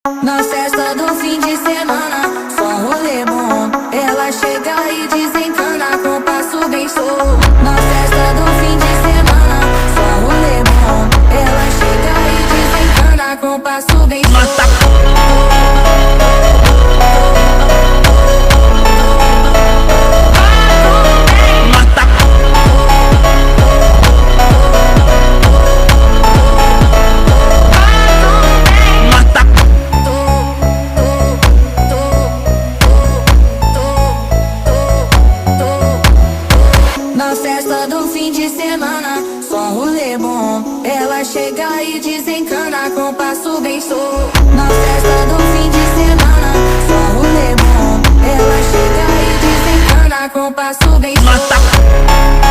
Na festa do fim de semana, só rolê bom. Ela chega e desencana com passo bem solto. Na festa do fim de semana, só rolê bom. Ela chega e desencana com passo bem solto. Na festa do fim de semana, só rolê bom. Ela chega e desencana com passo bem solto. Na festa do fim de semana, só rolê bom. Ela chega e desencana com passo bem solto.